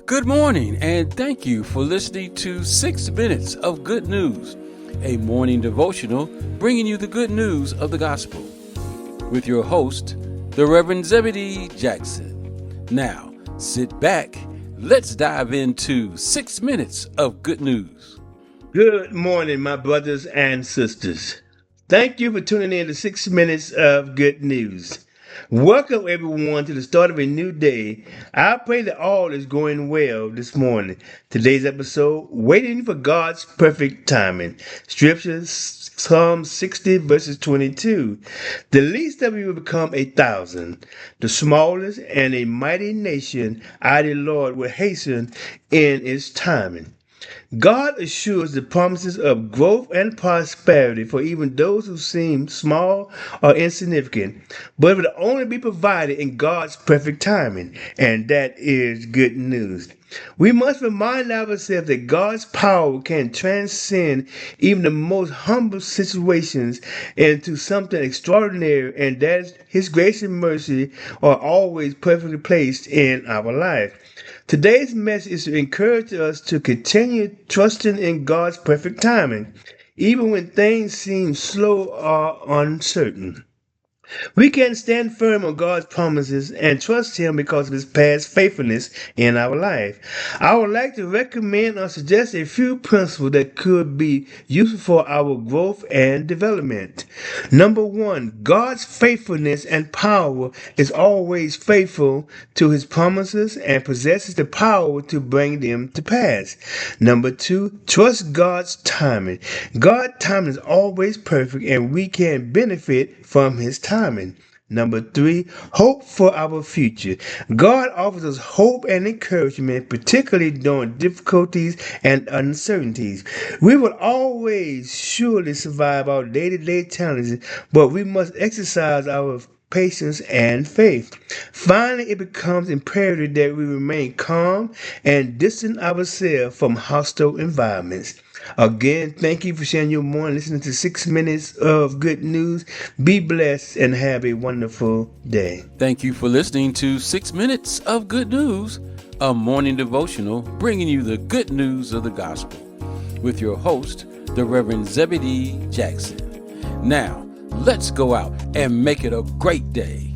Good morning, and thank you for listening to 6 Minutes of Good News, a morning devotional bringing you the good news of the gospel, with your host, the Reverend Zebedee Jackson. Now, sit back, let's dive into 6 Minutes of Good News. Good morning, my brothers and sisters. Thank you for tuning in to 6 Minutes of Good News. Welcome, everyone, to the start of a new day. I pray that all is going well this morning. Today's episode, Waiting for God's Perfect Timing. Scriptures, Psalm 60, verses 22. The least of you will become 1,000. The smallest and a mighty nation, I, the Lord, will hasten in its timing. God assures the promises of growth and prosperity for even those who seem small or insignificant, but it will only be provided in God's perfect timing, and that is good news. We must remind ourselves that God's power can transcend even the most humble situations into something extraordinary, and that His grace and mercy are always perfectly placed in our life. Today's message is to encourage us to continue trusting in God's perfect timing, even when things seem slow or uncertain. We can stand firm on God's promises and trust Him because of His past faithfulness in our life. I would like to recommend or suggest a few principles that could be useful for our growth and development. Number one, God's faithfulness and power is always faithful to His promises and possesses the power to bring them to pass. Number two, trust God's timing. God's timing is always perfect and we can benefit from His timing. Number three, hope for our future. God offers us hope and encouragement, particularly during difficulties and uncertainties. We will always surely survive our day-to-day challenges, but we must exercise our patience and faith. Finally, it becomes imperative that we remain calm and distance ourselves from hostile environments. Again, thank you for sharing your morning, listening to 6 Minutes of Good News. Be blessed and have a wonderful day. Thank you for listening to 6 Minutes of Good News, a morning devotional bringing you the good news of the gospel, with your host, the Reverend Zebedee Jackson. Now, let's go out and make it a great day.